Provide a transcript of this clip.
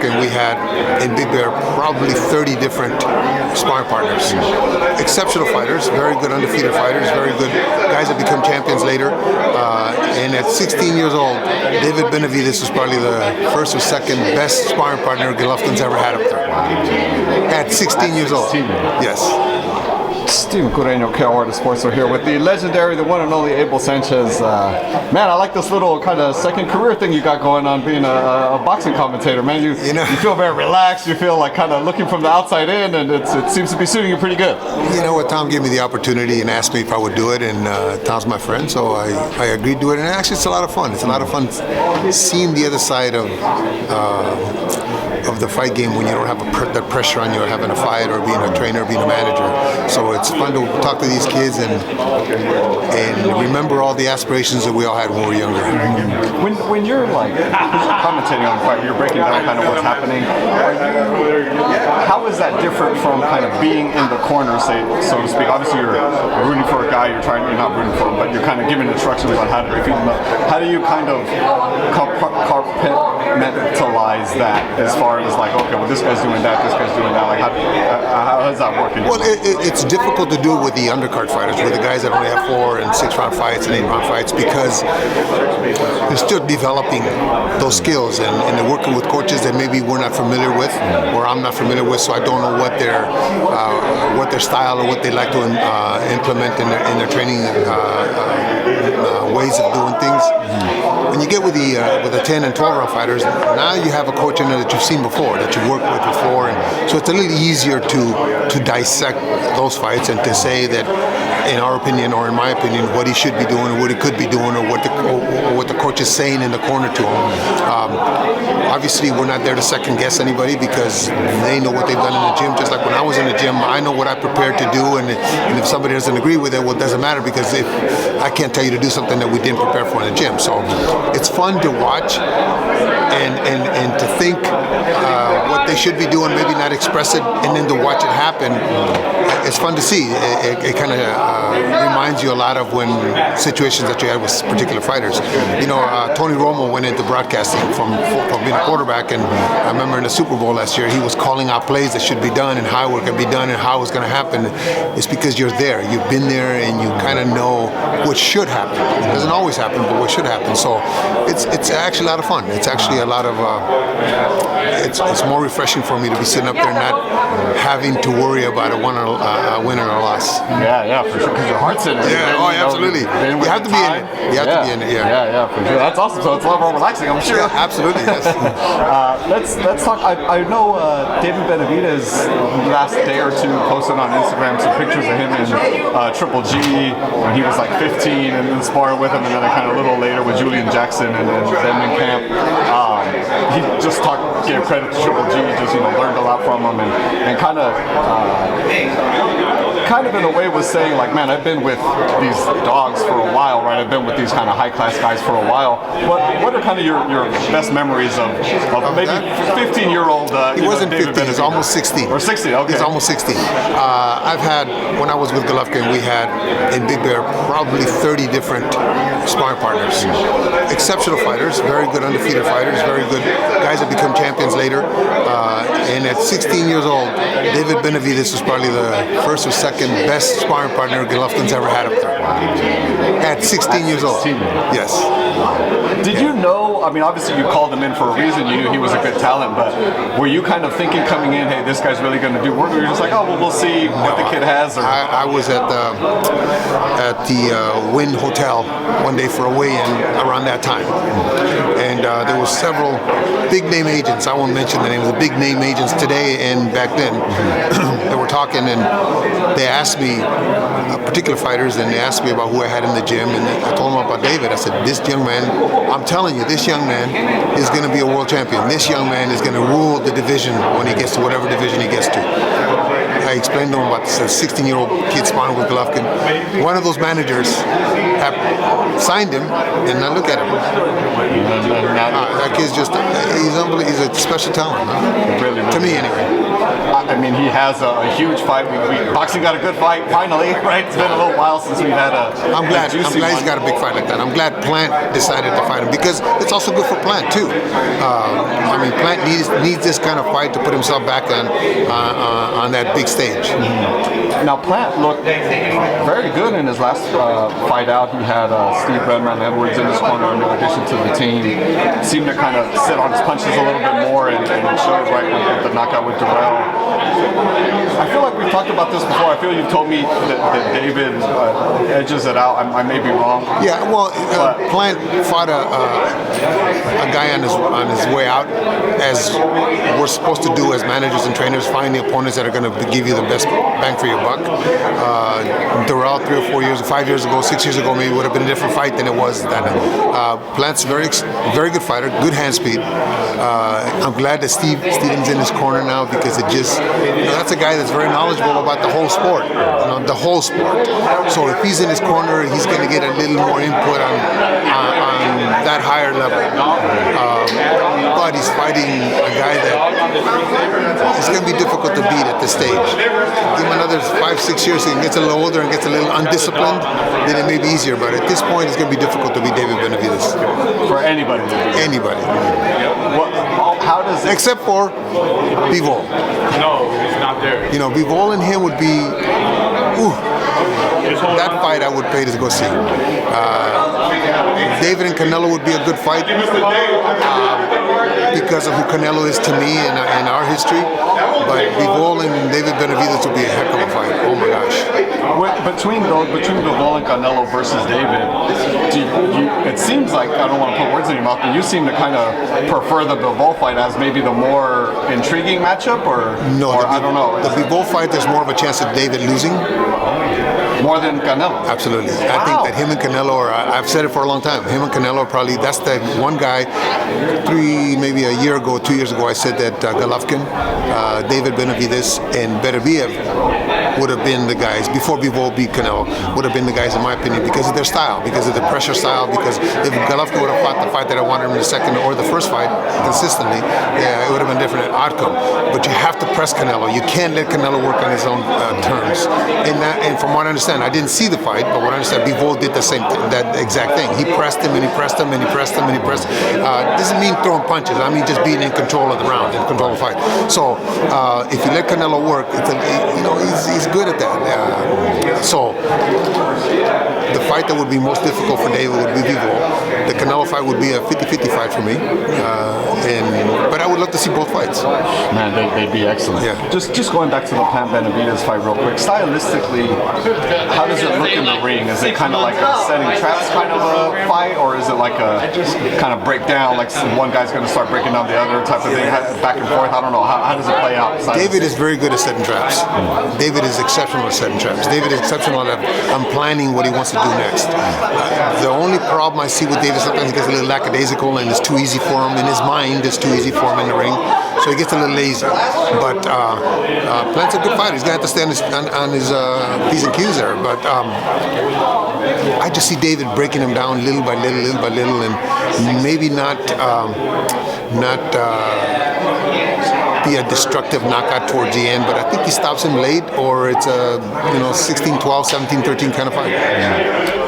Golovkin, we had in Big Bear probably 30 different sparring partners. Exceptional fighters, very good undefeated fighters, very good guys that become champions later. And at 16 years old, David Benavidez was probably the first or second best sparring partner Golovkin's ever had up there. At 16 years old. Yes. Steven Correño, KO Sports, are here with the legendary, the one and only Abel Sanchez. Man, I like this little kind of second career thing you got going on, being a boxing commentator. Man, you feel very relaxed. You feel like kind of looking from the outside in, and it seems to be suiting you pretty good. You know what? Tom gave me the opportunity and asked me if I would do it, and Tom's my friend, so I agreed to it. And actually, it's a lot of fun. It's a lot of fun seeing the other side of the fight game when you don't have that pressure on you, or having a fight, or being a trainer, or being a manager. So it's fun to talk to these kids and remember all the aspirations that we all had when we were younger. When you're like commentating on a fight, you're breaking down kind of what's happening. How is that different from kind of being in the corner, say, so to speak? Obviously, you're rooting for a guy. You're not rooting for him, but you're kind of giving instructions on how to defeat him. How do you kind of compartmentalize that as far as like, okay, well, this guy's doing that, this guy's doing that. Like, how does that work? Well, it's difficult to do with the undercard fighters, with the guys that only have 4 and 6 round fights and 8 round fights, because they're still developing those skills and they're working with coaches that maybe we're not familiar with, or I'm not familiar with, so I don't know what their style or what they like to implement in their training ways of doing things. When you get with the 10 and 12 round fighters, now you have a coach in there that you've seen before, that you've worked with before, and so it's a little easier to dissect those fights and to say that, in our opinion, or in my opinion, what he should be doing, or what he could be doing, or what the coach is saying in the corner to him. Obviously, we're not there to second guess anybody, because they know what they've done in the gym. Just like when I was in the gym, I know what I prepared to do, and if somebody doesn't agree with it, well, it doesn't matter, because if I can't tell you to do something that we didn't prepare for in the gym. So it's fun to watch and to think what they should be doing, maybe not express it, and then to watch it happen. It's fun to see. It kind of reminds you a lot of when situations that you had with particular fighters. You know, Tony Romo went into broadcasting from being a quarterback, and I remember in the Super Bowl last year, he was calling out plays that should be done and how it could be done and how it was going to happen. It's because you're there. You've been there, and you kind of know what should happen. It doesn't always happen, but what should happen. So it's actually a lot of fun. It's actually a lot of it's more refreshing for me to be sitting up there not having to worry about a win or a loss. Yeah, for sure, because your heart's in it. Yeah, absolutely. You have to be in it. You have to be in it. Yeah, for sure. That's awesome. So it's a lot more relaxing, I'm sure. Yeah, absolutely. Yes. Let's talk. I know David Benavidez last day or two posted on Instagram some pictures of him in Triple G when he was like 15, and then sparring with him, and then kind of a little later with Julian Jackson and then in camp. He just gave credit to Triple G, just learned a lot from him, and kind of in a way was saying like, man, I've been with these dogs for a while, right? I've been with these kind of high class guys for a while. What are kind of your best memories of maybe 15-year-old? He wasn't 15. He's almost 16. Or 60. Okay. He's almost 16. I've had, when I was with Golovkin, we had in Big Bear probably 30 different sparring partners. Exceptional fighters, very good undefeated fighters, very good guys that become champions later. And at 16 years old, David Benavidez was probably the first or second best sparring partner Golovkin's ever had up there. At 16 years old. Yes. Did you know, I mean, obviously you called him in for a reason, you knew he was a good talent, but were you kind of thinking coming in, hey, this guy's really going to do work, or you're just like, oh, well, we'll see what the kid has? Or? I was at the Wynn Hotel one day for a weigh-in around that time. And there were several big-name agents, I won't mention the names, the big-name agents today and back then, that were talking, and they asked me, particular fighters, and they asked me about who I had in the gym, and I told them about David. I said, this young man, I'm telling you, this young man is going to be a world champion. This young man is going to rule the division when he gets to whatever division he gets to. I explained to him about this 16-year-old kid sparring with Golovkin. One of those managers have signed him, and now look at him. That kid's just, he's unbelievable. He's a special talent, huh? Really, to me anyway. I mean, he has a huge fight. Boxing got a good fight finally, right? It's been a little while since we've had a. I'm glad he's got a big fight like that. I'm glad Plant decided to fight him because it's also good for Plant too. I mean, Plant needs this kind of fight to put himself back on that big stage. Mm-hmm. Now Plant looked very good in his last fight out. He had Steve Redman Edwards in his corner in addition to the team. Seemed to kind of sit on his punches a little bit more and it showed right with the knockout with Durrell. I feel like we've talked about this before. I feel you've told me that David edges it out. I may be wrong. Yeah, well, Plant fought a guy on his way out, as we're supposed to do as managers and trainers, find the opponents that are going to give you the best bang for your buck. Durrell 3 or 4 years, 5 years ago, 6 years ago, maybe would have been a different fight than it was then. Plant's very good fighter, good hand speed. I'm glad that Steven's in his corner now because it just, that's a guy that's very knowledgeable about the whole sport, the whole sport. So if he's in his corner, he's going to get a little more input on that higher level. But he's fighting a guy that it's going to be difficult to beat at this stage. Give him another 5-6 years, so he gets a little older and gets a little undisciplined, then it may be easier. But at this point, it's going to be difficult to beat David Benavidez. For anybody. Anybody. How does it... Except for Bivol. No, it's not there. Bivol and him would be, that fight I would pay to go see. David and Canelo would be a good fight because of who Canelo is to me and our history. But Bivol and David Benavidez would be a heck of a fight. Oh my gosh. Between Bivol and Canelo versus David, it seems like, I don't want to put words in your mouth, but you seem to kind of prefer the Bivol fight as maybe the more intriguing matchup, or no? Or I don't know. The Bivol fight, there's more of a chance of David losing. More than Canelo? Absolutely. Wow. I think that him and Canelo I've said it for a long time, him and Canelo probably, that's the one guy, maybe a year ago, 2 years ago, I said that Golovkin, David Benavidez, and Beterbiev would have been the guys, before Bivol beat Canelo, would have been the guys in my opinion because of their style, because of the pressure style, because if Golovkin would have fought the fight that I wanted him in the second or the first fight consistently, yeah, it would have been a different outcome. But you have to press Canelo. You can't let Canelo work on his own terms. And from what I understand, I didn't see the fight, but what I understand, Bivol did the same thing, that exact thing. He pressed him and he pressed him and he pressed him and he pressed. Doesn't mean throwing punches. I mean just being in control of the round, in control of the fight. So if you let Canelo work, he's good at that. So the fight that would be most difficult for David would be Bivol. The Canelo fight would be a 50-50 fight for me. But I would love to see both fights. Man, they'd be excellent. Yeah. Just going back to the Plant Benavidez fight real quick. Stylistically, how does it look in the ring? Is it kind of like a setting traps kind of a fight, or is it like a kind of breakdown, like one guy's going to start breaking down the other type of thing, back and forth? I don't know. How does it play out? David is very good at setting traps. David is exceptional at setting traps. David is exceptional at planning what he wants to do next. The only problem I see with David, sometimes he gets a little lackadaisical and it's too easy for him in his mind. It's too easy for him in the ring, so he gets a little lazy. But Plant's a good fighter. He's going to have to stay on his P's and Q's there. But I just see David breaking him down little by little, and maybe not be a destructive knockout towards the end, but I think he stops him late, or it's a 16-12, 17-13 kind of fight.